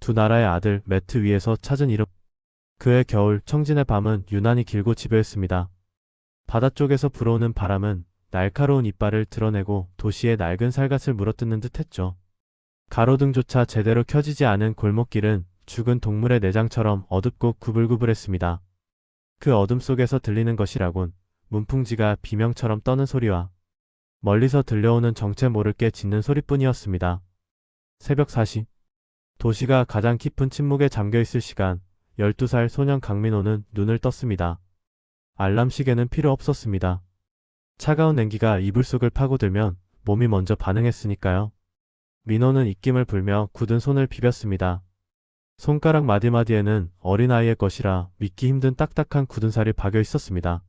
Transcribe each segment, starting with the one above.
두 나라의 아들 매트 위에서 찾은 이름. 그해 겨울 청진의 밤은 유난히 길고 집요했습니다. 바다 쪽에서 불어오는 바람은 날카로운 이빨을 드러내고 도시의 낡은 살갗을 물어뜯는 듯했죠. 가로등조차 제대로 켜지지 않은 골목길은 죽은 동물의 내장처럼 어둡고 구불구불했습니다. 그 어둠 속에서 들리는 것이라곤 문풍지가 비명처럼 떠는 소리와 멀리서 들려오는 정체 모를 게 짖는 소리뿐이었습니다. 새벽 4시. 도시가 가장 깊은 침묵에 잠겨있을 시간, 12살 소년 강민호는 눈을 떴습니다. 알람 시계는 필요 없었습니다. 차가운 냉기가 이불 속을 파고들면 몸이 먼저 반응했으니까요. 민호는 입김을 불며 굳은 손을 비볐습니다. 손가락 마디마디에는 어린아이의 것이라 믿기 힘든 딱딱한 굳은 살이 박여 있었습니다.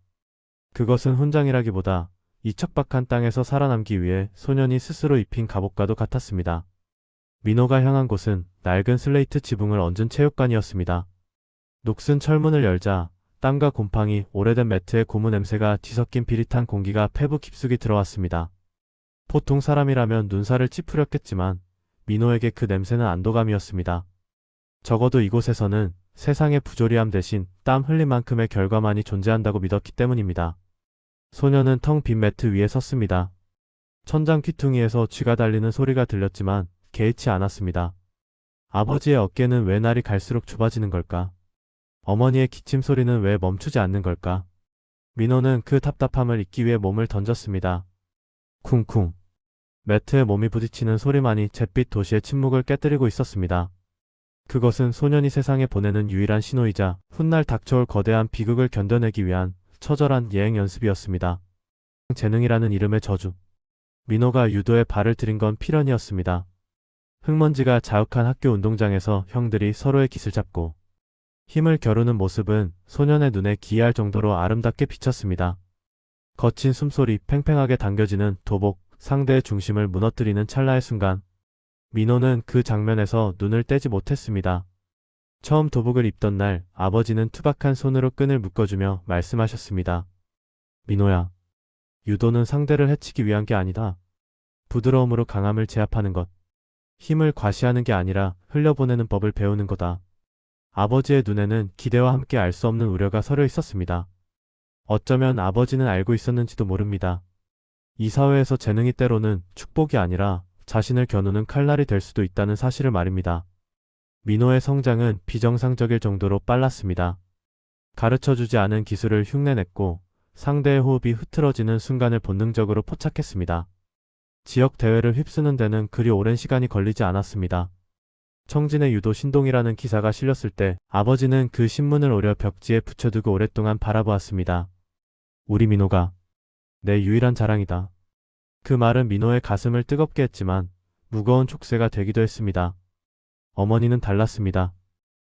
그것은 훈장이라기보다 이 척박한 땅에서 살아남기 위해 소년이 스스로 입힌 갑옷과도 같았습니다. 민호가 향한 곳은 낡은 슬레이트 지붕을 얹은 체육관이었습니다. 녹슨 철문을 열자 땀과 곰팡이, 오래된 매트의 고무 냄새가 뒤섞인 비릿한 공기가 폐부 깊숙이 들어왔습니다. 보통 사람이라면 눈살을 찌푸렸겠지만 민호에게 그 냄새는 안도감이었습니다. 적어도 이곳에서는 세상의 부조리함 대신 땀 흘린 만큼의 결과만이 존재한다고 믿었기 때문입니다. 소년은 텅 빈 매트 위에 섰습니다. 천장 귀퉁이에서 쥐가 달리는 소리가 들렸지만 개의치 않았습니다. 아버지의 어깨는 왜 날이 갈수록 좁아지는 걸까? 어머니의 기침 소리는 왜 멈추지 않는 걸까? 민호는 그 답답함을 잊기 위해 몸을 던졌습니다. 쿵쿵. 매트에 몸이 부딪히는 소리만이 잿빛 도시의 침묵을 깨뜨리고 있었습니다. 그것은 소년이 세상에 보내는 유일한 신호이자 훗날 닥쳐올 거대한 비극을 견뎌내기 위한 처절한 예행 연습이었습니다. 재능이라는 이름의 저주. 민호가 유도에 발을 들인 건 필연이었습니다. 흙먼지가 자욱한 학교 운동장에서 형들이 서로의 깃을 잡고 힘을 겨루는 모습은 소년의 눈에 기이할 정도로 아름답게 비쳤습니다. 거친 숨소리, 팽팽하게 당겨지는 도복, 상대의 중심을 무너뜨리는 찰나의 순간 민호는 그 장면에서 눈을 떼지 못했습니다. 처음 도복을 입던 날 아버지는 투박한 손으로 끈을 묶어주며 말씀하셨습니다. 민호야, 유도는 상대를 해치기 위한 게 아니다. 부드러움으로 강함을 제압하는 것. 힘을 과시하는 게 아니라 흘려보내는 법을 배우는 거다. 아버지의 눈에는 기대와 함께 알 수 없는 우려가 서려 있었습니다. 어쩌면 아버지는 알고 있었는지도 모릅니다. 이 사회에서 재능이 때로는 축복이 아니라 자신을 겨누는 칼날이 될 수도 있다는 사실을 말입니다. 민호의 성장은 비정상적일 정도로 빨랐습니다. 가르쳐주지 않은 기술을 흉내냈고 상대의 호흡이 흐트러지는 순간을 본능적으로 포착했습니다. 지역 대회를 휩쓰는 데는 그리 오랜 시간이 걸리지 않았습니다. 청진의 유도 신동이라는 기사가 실렸을 때 아버지는 그 신문을 오려 벽지에 붙여두고 오랫동안 바라보았습니다. 우리 민호가 내 유일한 자랑이다. 그 말은 민호의 가슴을 뜨겁게 했지만 무거운 촉새가 되기도 했습니다. 어머니는 달랐습니다.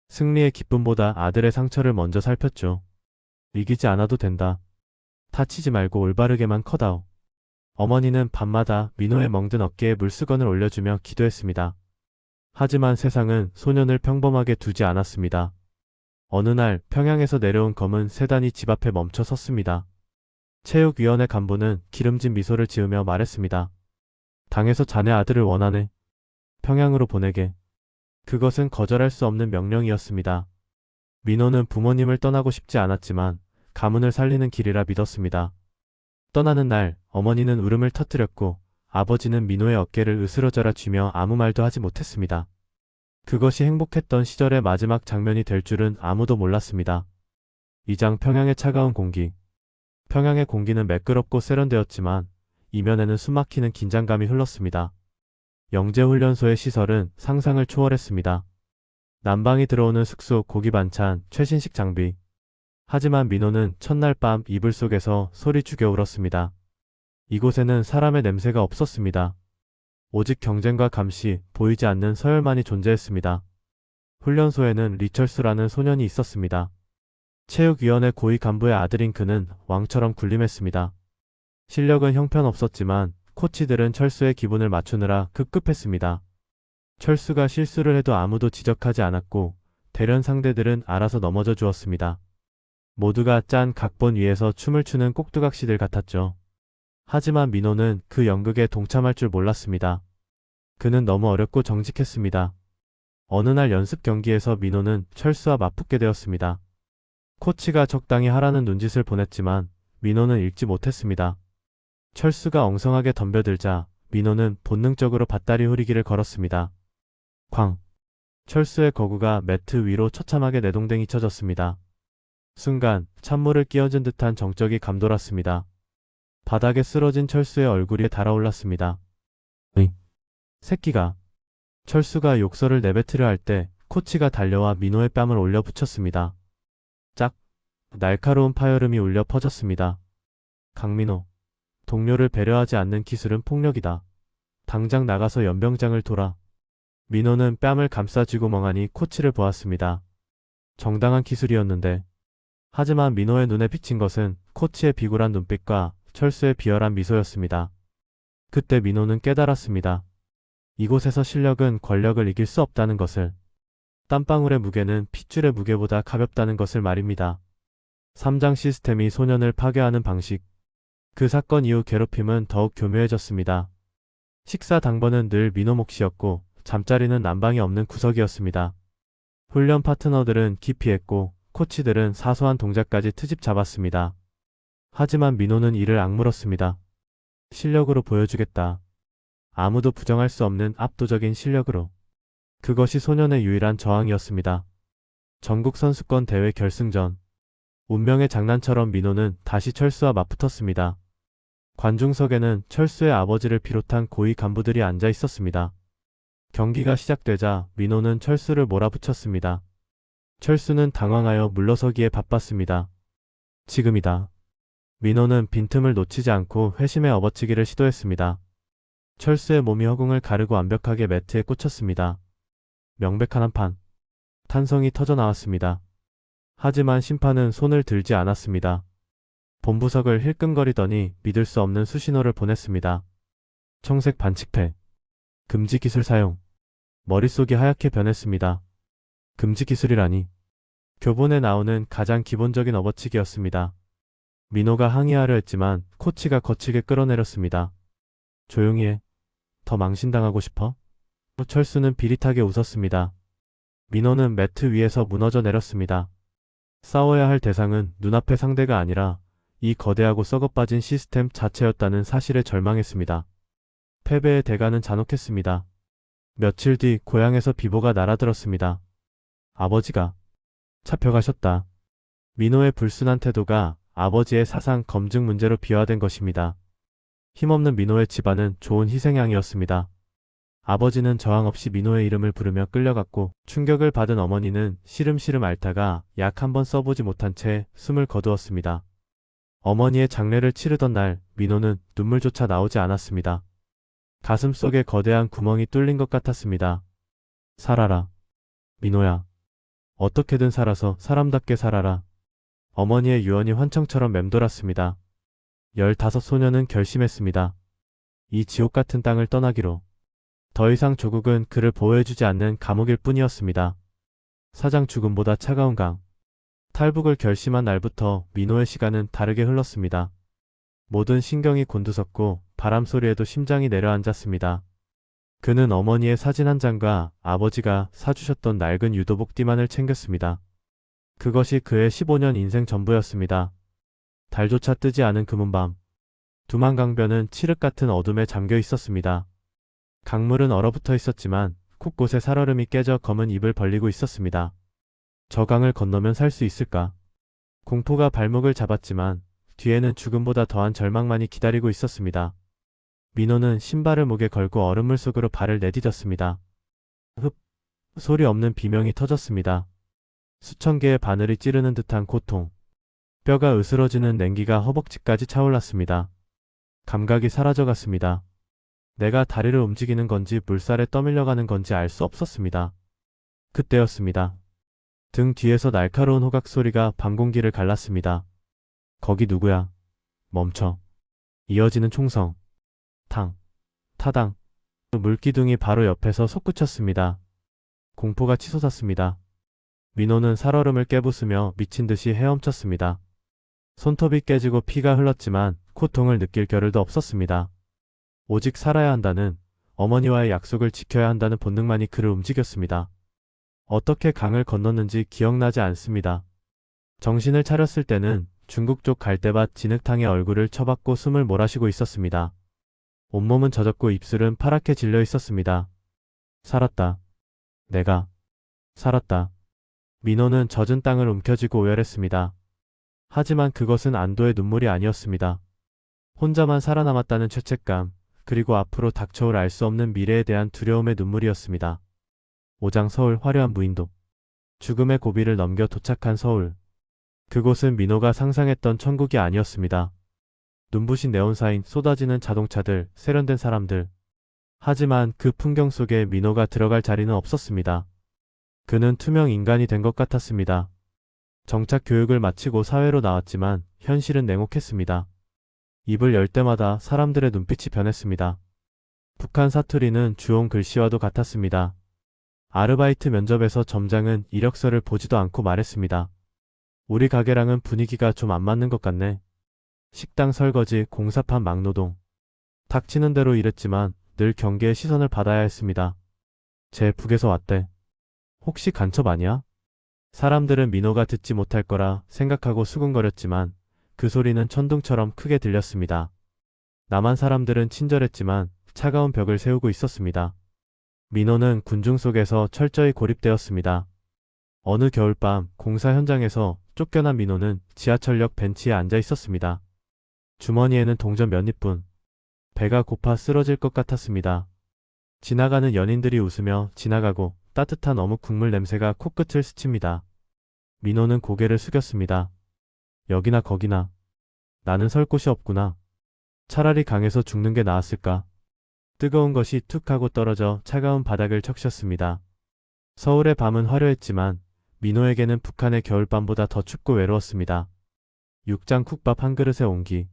승리의 기쁨보다 아들의 상처를 먼저 살폈죠. 이기지 않아도 된다. 다치지 말고 올바르게만 커다오. 어머니는 밤마다 민호의 멍든 어깨에 물수건을 올려주며 기도했습니다. 하지만 세상은 소년을 평범하게 두지 않았습니다. 어느 날 평양에서 내려온 검은 세단이 집 앞에 멈춰 섰습니다. 체육위원회 간부는 기름진 미소를 지으며 말했습니다. 당에서 자네 아들을 원하네. 평양으로 보내게. 그것은 거절할 수 없는 명령이었습니다. 민호는 부모님을 떠나고 싶지 않았지만 가문을 살리는 길이라 믿었습니다. 떠나는 날 어머니는 울음을 터뜨렸고 아버지는 민호의 어깨를 으스러져라 쥐며 아무 말도 하지 못했습니다. 그것이 행복했던 시절의 마지막 장면이 될 줄은 아무도 몰랐습니다. 이장 평양의 차가운 공기. 평양의 공기는 매끄럽고 세련되었지만 이면에는 숨막히는 긴장감이 흘렀습니다. 영재훈련소의 시설은 상상을 초월했습니다. 난방이 들어오는 숙소, 고기 반찬, 최신식 장비. 하지만 민호는 첫날 밤 이불 속에서 소리 죽여 울었습니다. 이곳에는 사람의 냄새가 없었습니다. 오직 경쟁과 감시, 보이지 않는 서열만이 존재했습니다. 훈련소에는 리철수라는 소년이 있었습니다. 체육위원회 고위 간부의 아들인 그는 왕처럼 군림했습니다. 실력은 형편없었지만 코치들은 철수의 기분을 맞추느라 급급했습니다. 철수가 실수를 해도 아무도 지적하지 않았고 대련 상대들은 알아서 넘어져 주었습니다. 모두가 짠 각본 위에서 춤을 추는 꼭두각시들 같았죠. 하지만 민호는 그 연극에 동참할 줄 몰랐습니다. 그는 너무 어렵고 정직했습니다. 어느 날 연습 경기에서 민호는 철수와 맞붙게 되었습니다. 코치가 적당히 하라는 눈짓을 보냈지만 민호는 읽지 못했습니다. 철수가 엉성하게 덤벼들자 민호는 본능적으로 밧다리 후리기를 걸었습니다. 쾅! 철수의 거구가 매트 위로 처참하게 내동댕이 쳐졌습니다. 순간 찬물을 끼얹은 듯한 정적이 감돌았습니다. 바닥에 쓰러진 철수의 얼굴이 달아올랐습니다. 으이! 새끼가! 철수가 욕설을 내뱉으려 할 때 코치가 달려와 민호의 뺨을 올려 붙였습니다. 짝! 날카로운 파열음이 울려 퍼졌습니다. 강민호. 동료를 배려하지 않는 기술은 폭력이다. 당장 나가서 연병장을 돌아. 민호는 뺨을 감싸쥐고 멍하니 코치를 보았습니다. 정당한 기술이었는데. 하지만 민호의 눈에 비친 것은 코치의 비굴한 눈빛과 철수의 비열한 미소였습니다. 그때 민호는 깨달았습니다. 이곳에서 실력은 권력을 이길 수 없다는 것을. 땀방울의 무게는 핏줄의 무게보다 가볍다는 것을 말입니다. 3장 시스템이 소년을 파괴하는 방식. 그 사건 이후 괴롭힘은 더욱 교묘해졌습니다. 식사 당번은 늘 민호 몫이었고 잠자리는 난방이 없는 구석이었습니다. 훈련 파트너들은 기피했고 코치들은 사소한 동작까지 트집 잡았습니다. 하지만 민호는 이를 악물었습니다. 실력으로 보여주겠다. 아무도 부정할 수 없는 압도적인 실력으로. 그것이 소년의 유일한 저항이었습니다. 전국선수권 대회 결승전. 운명의 장난처럼 민호는 다시 철수와 맞붙었습니다. 관중석에는 철수의 아버지를 비롯한 고위 간부들이 앉아 있었습니다. 경기가 시작되자 민호는 철수를 몰아붙였습니다. 철수는 당황하여 물러서기에 바빴습니다. 지금이다. 민호는 빈틈을 놓치지 않고 회심의 업어치기를 시도했습니다. 철수의 몸이 허공을 가르고 완벽하게 매트에 꽂혔습니다. 명백한 한판. 탄성이 터져 나왔습니다. 하지만 심판은 손을 들지 않았습니다. 본부석을 힐끔거리더니 믿을 수 없는 수신호를 보냈습니다. 청색 반칙패. 금지 기술 사용. 머릿속이 하얗게 변했습니다. 금지 기술이라니. 교본에 나오는 가장 기본적인 업어치기였습니다. 민호가 항의하려 했지만 코치가 거칠게 끌어내렸습니다. 조용히 해. 더 망신당하고 싶어? 철수는 비릿하게 웃었습니다. 민호는 매트 위에서 무너져 내렸습니다. 싸워야 할 대상은 눈앞의 상대가 아니라 이 거대하고 썩어빠진 시스템 자체였다는 사실에 절망했습니다. 패배의 대가는 잔혹했습니다. 며칠 뒤 고향에서 비보가 날아들었습니다. 아버지가 잡혀가셨다. 민호의 불순한 태도가 아버지의 사상 검증 문제로 비화된 것입니다. 힘없는 민호의 집안은 좋은 희생양이었습니다. 아버지는 저항 없이 민호의 이름을 부르며 끌려갔고 충격을 받은 어머니는 시름시름 앓다가 약 한 번 써보지 못한 채 숨을 거두었습니다. 어머니의 장례를 치르던 날 민호는 눈물조차 나오지 않았습니다. 가슴 속에 거대한 구멍이 뚫린 것 같았습니다. 살아라. 민호야. 어떻게든 살아서 사람답게 살아라. 어머니의 유언이 환청처럼 맴돌았습니다. 15 소녀는 결심했습니다. 이 지옥 같은 땅을 떠나기로. 더 이상 조국은 그를 보호해주지 않는 감옥일 뿐이었습니다. 사장 죽음보다 차가운 강. 탈북을 결심한 날부터 민호의 시간은 다르게 흘렀습니다. 모든 신경이 곤두섰고 바람 소리에도 심장이 내려앉았습니다. 그는 어머니의 사진 한 장과 아버지가 사주셨던 낡은 유도복 띠만을 챙겼습니다. 그것이 그의 15년 인생 전부였습니다. 달조차 뜨지 않은 금은밤. 두만강변은 칠흑 같은 어둠에 잠겨 있었습니다. 강물은 얼어붙어 있었지만 곳곳에 살얼음이 깨져 검은 입을 벌리고 있었습니다. 저 강을 건너면 살 수 있을까? 공포가 발목을 잡았지만 뒤에는 죽음보다 더한 절망만이 기다리고 있었습니다. 민호는 신발을 목에 걸고 얼음물 속으로 발을 내디뎠습니다. 흡! 소리 없는 비명이 터졌습니다. 수천 개의 바늘이 찌르는 듯한 고통. 뼈가 으스러지는 냉기가 허벅지까지 차올랐습니다. 감각이 사라져갔습니다. 내가 다리를 움직이는 건지 물살에 떠밀려가는 건지 알 수 없었습니다. 그때였습니다. 등 뒤에서 날카로운 호각 소리가 밤 공기를 갈랐습니다. 거기 누구야? 멈춰. 이어지는 총성. 탕. 타당. 물기둥이 바로 옆에서 솟구쳤습니다. 공포가 치솟았습니다. 민호는 살얼음을 깨부수며 미친 듯이 헤엄쳤습니다. 손톱이 깨지고 피가 흘렀지만 고통을 느낄 겨를도 없었습니다. 오직 살아야 한다는, 어머니와의 약속을 지켜야 한다는 본능만이 그를 움직였습니다. 어떻게 강을 건넜는지 기억나지 않습니다. 정신을 차렸을 때는 중국 쪽 갈대밭 진흙탕에 얼굴을 처박고 숨을 몰아쉬고 있었습니다. 온몸은 젖었고 입술은 파랗게 질려 있었습니다. 살았다. 내가 살았다. 민호는 젖은 땅을 움켜쥐고 오열했습니다. 하지만 그것은 안도의 눈물이 아니었습니다. 혼자만 살아남았다는 죄책감, 그리고 앞으로 닥쳐올 알 수 없는 미래에 대한 두려움의 눈물이었습니다. 5장 서울 화려한 무인도. 죽음의 고비를 넘겨 도착한 서울. 그곳은 민호가 상상했던 천국이 아니었습니다. 눈부신 네온사인, 쏟아지는 자동차들, 세련된 사람들. 하지만 그 풍경 속에 민호가 들어갈 자리는 없었습니다. 그는 투명 인간이 된 것 같았습니다. 정착 교육을 마치고 사회로 나왔지만 현실은 냉혹했습니다. 입을 열 때마다 사람들의 눈빛이 변했습니다. 북한 사투리는 주홍 글씨와도 같았습니다. 아르바이트 면접에서 점장은 이력서를 보지도 않고 말했습니다. 우리 가게랑은 분위기가 좀 안 맞는 것 같네. 식당 설거지, 공사판 막노동. 닥치는 대로 일했지만 늘 경계의 시선을 받아야 했습니다. 제 북에서 왔대. 혹시 간첩 아니야? 사람들은 민호가 듣지 못할 거라 생각하고 수근거렸지만 그 소리는 천둥처럼 크게 들렸습니다. 남한 사람들은 친절했지만 차가운 벽을 세우고 있었습니다. 민호는 군중 속에서 철저히 고립되었습니다. 어느 겨울밤 공사 현장에서 쫓겨난 민호는 지하철역 벤치에 앉아 있었습니다. 주머니에는 동전 몇 입뿐. 배가 고파 쓰러질 것 같았습니다. 지나가는 연인들이 웃으며 지나가고 따뜻한 어묵 국물 냄새가 코끝을 스칩니다. 민호는 고개를 숙였습니다. 여기나 거기나. 나는 설 곳이 없구나. 차라리 강에서 죽는 게 나았을까. 뜨거운 것이 툭 하고 떨어져 차가운 바닥을 적셨습니다. 서울의 밤은 화려했지만 민호에게는 북한의 겨울밤보다 더 춥고 외로웠습니다. 육장 쿡밥 한 그릇의 온기.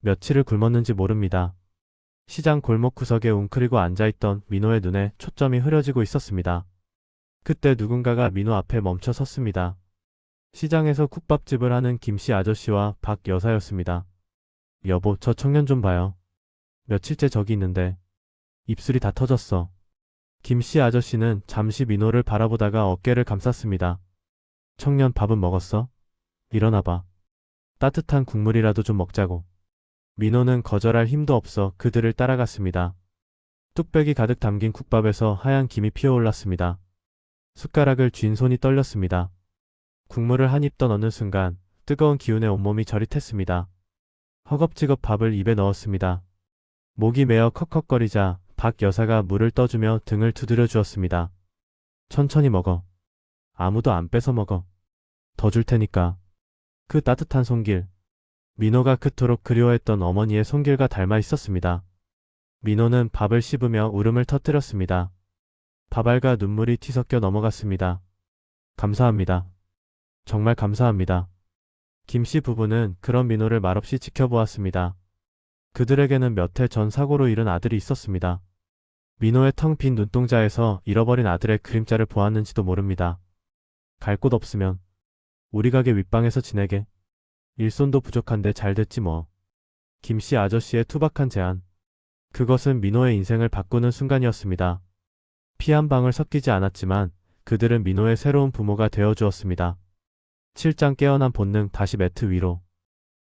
며칠을 굶었는지 모릅니다. 시장 골목 구석에 웅크리고 앉아있던 민호의 눈에 초점이 흐려지고 있었습니다. 그때 누군가가 민호 앞에 멈춰 섰습니다. 시장에서 쿡밥집을 하는 김씨 아저씨와 박 여사였습니다. 여보, 저 청년 좀 봐요. 며칠째 저기 있는데 입술이 다 터졌어. 김씨 아저씨는 잠시 민호를 바라보다가 어깨를 감쌌습니다. 청년, 밥은 먹었어? 일어나봐. 따뜻한 국물이라도 좀 먹자고. 민호는 거절할 힘도 없어 그들을 따라갔습니다. 뚝배기 가득 담긴 국밥에서 하얀 김이 피어올랐습니다. 숟가락을 쥔 손이 떨렸습니다. 국물을 한 입 더 넣는 순간 뜨거운 기운에 온몸이 저릿했습니다. 허겁지겁 밥을 입에 넣었습니다. 목이 메어 컥컥거리자 박 여사가 물을 떠주며 등을 두드려 주었습니다. 천천히 먹어. 아무도 안 뺏어 먹어. 더 줄 테니까. 그 따뜻한 손길. 민호가 그토록 그리워했던 어머니의 손길과 닮아 있었습니다. 민호는 밥을 씹으며 울음을 터뜨렸습니다. 밥알과 눈물이 뒤섞여 넘어갔습니다. 감사합니다. 정말 감사합니다. 김씨 부부는 그런 민호를 말없이 지켜보았습니다. 그들에게는 몇 해 전 사고로 잃은 아들이 있었습니다. 민호의 텅 빈 눈동자에서 잃어버린 아들의 그림자를 보았는지도 모릅니다. 갈 곳 없으면 우리 가게 윗방에서 지내게. 일손도 부족한데 잘 됐지 뭐. 김씨 아저씨의 투박한 제안. 그것은 민호의 인생을 바꾸는 순간이었습니다. 피 한 방울 섞이지 않았지만 그들은 민호의 새로운 부모가 되어주었습니다. 7장 깨어난 본능 다시 매트 위로.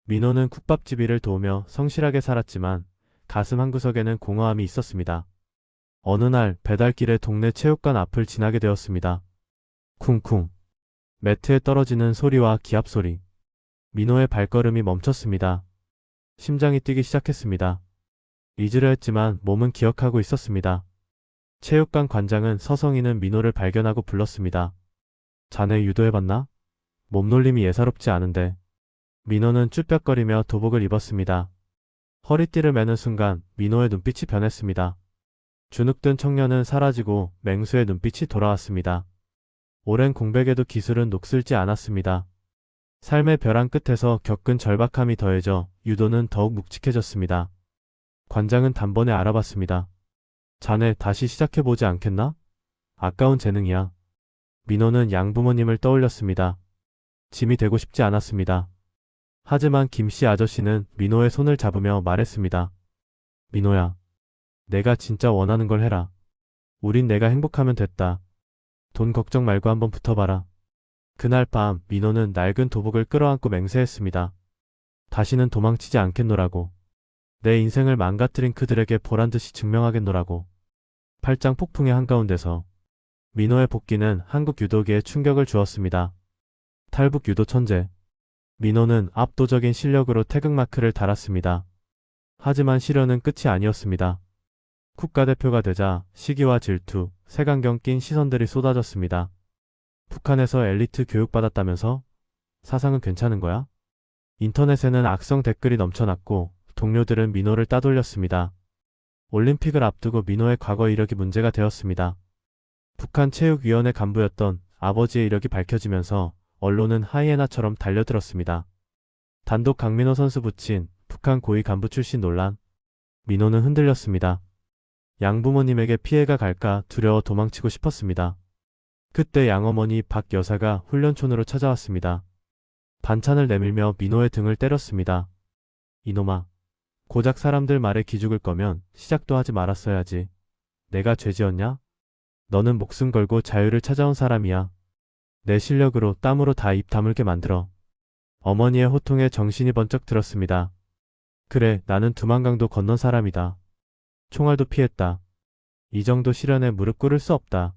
민호는 쿡밥집이를 도우며 성실하게 살았지만 가슴 한구석에는 공허함이 있었습니다. 어느 날 배달길에 동네 체육관 앞을 지나게 되었습니다. 쿵쿵. 매트에 떨어지는 소리와 기합 소리. 민호의 발걸음이 멈췄습니다. 심장이 뛰기 시작했습니다. 잊으려 했지만 몸은 기억하고 있었습니다. 체육관 관장은 서성이는 민호를 발견하고 불렀습니다. 자네 유도해봤나? 몸놀림이 예사롭지 않은데. 민호는 쭈뼛거리며 도복을 입었습니다. 허리띠를 매는 순간 민호의 눈빛이 변했습니다. 주눅든 청년은 사라지고 맹수의 눈빛이 돌아왔습니다. 오랜 공백에도 기술은 녹슬지 않았습니다. 삶의 벼랑 끝에서 겪은 절박함이 더해져 유도는 더욱 묵직해졌습니다. 관장은 단번에 알아봤습니다. 자네 다시 시작해보지 않겠나? 아까운 재능이야. 민호는 양부모님을 떠올렸습니다. 짐이 되고 싶지 않았습니다. 하지만 김씨 아저씨는 민호의 손을 잡으며 말했습니다. 민호야, 내가 진짜 원하는 걸 해라. 우린 내가 행복하면 됐다. 돈 걱정 말고 한번 붙어봐라. 그날 밤 민호는 낡은 도복을 끌어안고 맹세했습니다. 다시는 도망치지 않겠노라고. 내 인생을 망가뜨린 그들에게 보란듯이 증명하겠노라고. 팔짱 폭풍의 한가운데서 민호의 복귀는 한국 유도계에 충격을 주었습니다. 탈북 유도 천재. 민호는 압도적인 실력으로 태극마크를 달았습니다. 하지만 시련은 끝이 아니었습니다. 국가대표가 되자 시기와 질투, 색안경 낀 시선들이 쏟아졌습니다. 북한에서 엘리트 교육받았다면서? 사상은 괜찮은 거야? 인터넷에는 악성 댓글이 넘쳐났고 동료들은 민호를 따돌렸습니다. 올림픽을 앞두고 민호의 과거 이력이 문제가 되었습니다. 북한 체육위원회 간부였던 아버지의 이력이 밝혀지면서 언론은 하이에나처럼 달려들었습니다. 단독 강민호 선수 붙인 북한 고위 간부 출신 논란. 민호는 흔들렸습니다. 양부모님에게 피해가 갈까 두려워 도망치고 싶었습니다. 그때 양어머니 박 여사가 훈련촌으로 찾아왔습니다. 반찬을 내밀며 민호의 등을 때렸습니다. 이놈아, 고작 사람들 말에 기죽을 거면 시작도 하지 말았어야지. 내가 죄지었냐? 너는 목숨 걸고 자유를 찾아온 사람이야. 내 실력으로 땀으로 다 입 다물게 만들어. 어머니의 호통에 정신이 번쩍 들었습니다. 그래, 나는 두만강도 건넌 사람이다. 총알도 피했다. 이 정도 시련에 무릎 꿇을 수 없다.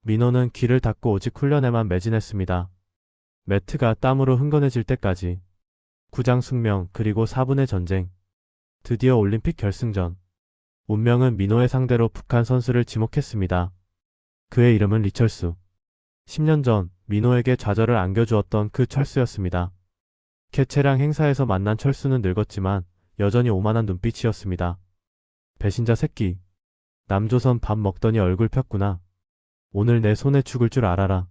민호는 귀를 닫고 오직 훈련에만 매진했습니다. 매트가 땀으로 흥건해질 때까지. 구장 숙명 그리고 4분의 전쟁. 드디어 올림픽 결승전. 운명은 민호의 상대로 북한 선수를 지목했습니다. 그의 이름은 리철수. 10년 전 민호에게 좌절을 안겨주었던 그 철수였습니다. 개체량 행사에서 만난 철수는 늙었지만 여전히 오만한 눈빛이었습니다. 배신자 새끼. 남조선 밥 먹더니 얼굴 폈구나. 오늘 내 손에 죽을 줄 알아라.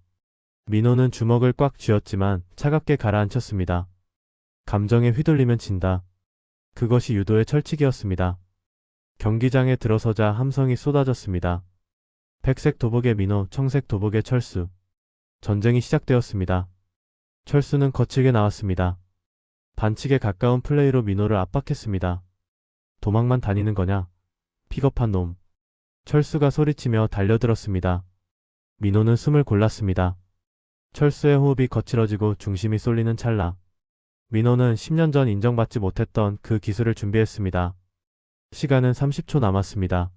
민호는 주먹을 꽉 쥐었지만 차갑게 가라앉혔습니다. 감정에 휘둘리면 진다. 그것이 유도의 철칙이었습니다. 경기장에 들어서자 함성이 쏟아졌습니다. 백색 도복의 민호, 청색 도복의 철수. 전쟁이 시작되었습니다. 철수는 거칠게 나왔습니다. 반칙에 가까운 플레이로 민호를 압박했습니다. 도망만 다니는 거냐? 픽업한 놈. 철수가 소리치며 달려들었습니다. 민호는 숨을 골랐습니다. 철수의 호흡이 거칠어지고 중심이 쏠리는 찰나. 민호는 10년 전 인정받지 못했던 그 기술을 준비했습니다. 시간은 30초 남았습니다.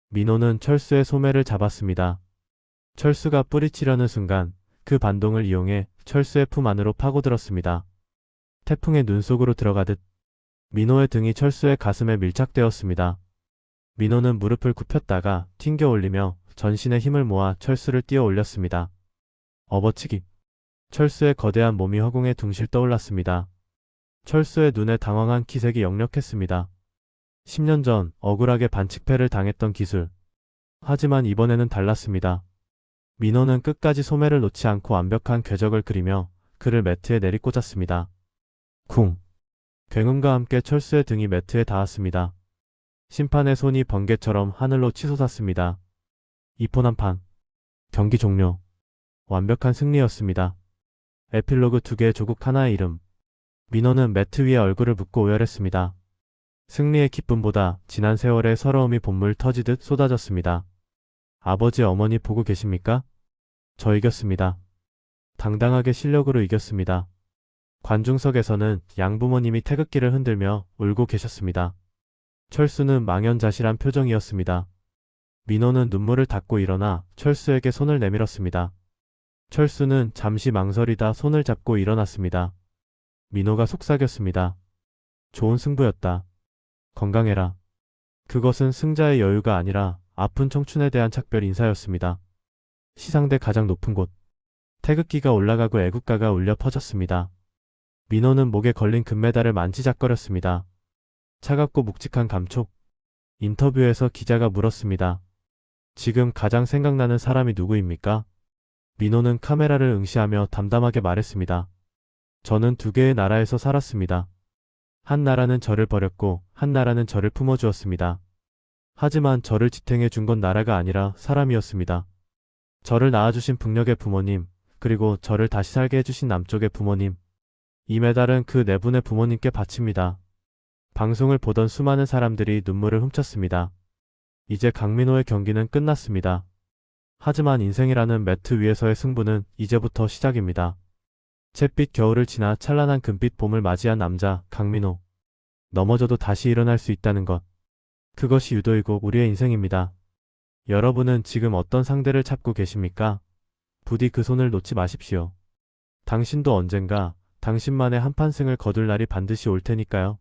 민호는 철수의 소매를 잡았습니다. 철수가 뿌리치려는 순간 그 반동을 이용해 철수의 품 안으로 파고들었습니다. 태풍의 눈 속으로 들어가듯 민호의 등이 철수의 가슴에 밀착되었습니다. 민호는 무릎을 굽혔다가 튕겨 올리며 전신의 힘을 모아 철수를 뛰어 올렸습니다. 업어치기. 철수의 거대한 몸이 허공에 둥실 떠올랐습니다. 철수의 눈에 당황한 기색이 역력했습니다. 10년 전 억울하게 반칙패를 당했던 기술. 하지만 이번에는 달랐습니다. 민호는 끝까지 소매를 놓지 않고 완벽한 궤적을 그리며 그를 매트에 내리꽂았습니다. 쿵. 굉음과 함께 철수의 등이 매트에 닿았습니다. 심판의 손이 번개처럼 하늘로 치솟았습니다. 2폰 한 판. 경기 종료. 완벽한 승리였습니다. 에필로그 2개의 조국 하나의 이름. 민호는 매트 위에 얼굴을 묻고 오열했습니다. 승리의 기쁨보다 지난 세월의 서러움이 본물 터지듯 쏟아졌습니다. 아버지 어머니 보고 계십니까? 저 이겼습니다. 당당하게 실력으로 이겼습니다. 관중석에서는 양부모님이 태극기를 흔들며 울고 계셨습니다. 철수는 망연자실한 표정이었습니다. 민호는 눈물을 닦고 일어나 철수에게 손을 내밀었습니다. 철수는 잠시 망설이다 손을 잡고 일어났습니다. 민호가 속삭였습니다. 좋은 승부였다. 건강해라. 그것은 승자의 여유가 아니라 아픈 청춘에 대한 작별 인사였습니다. 시상대 가장 높은 곳. 태극기가 올라가고 애국가가 울려 퍼졌습니다. 민호는 목에 걸린 금메달을 만지작거렸습니다. 차갑고 묵직한 감촉. 인터뷰에서 기자가 물었습니다. 지금 가장 생각나는 사람이 누구입니까? 민호는 카메라를 응시하며 담담하게 말했습니다. 저는 두 개의 나라에서 살았습니다. 한 나라는 저를 버렸고 한 나라는 저를 품어주었습니다. 하지만 저를 지탱해 준 건 나라가 아니라 사람이었습니다. 저를 낳아주신 북녘의 부모님, 그리고 저를 다시 살게 해주신 남쪽의 부모님. 이 메달은 그 네 분의 부모님께 바칩니다. 방송을 보던 수많은 사람들이 눈물을 훔쳤습니다. 이제 강민호의 경기는 끝났습니다. 하지만 인생이라는 매트 위에서의 승부는 이제부터 시작입니다. 잿빛 겨울을 지나 찬란한 금빛 봄을 맞이한 남자 강민호. 넘어져도 다시 일어날 수 있다는 것. 그것이 유도이고 우리의 인생입니다. 여러분은 지금 어떤 상대를 찾고 계십니까? 부디 그 손을 놓지 마십시오. 당신도 언젠가 당신만의 한판승을 거둘 날이 반드시 올 테니까요.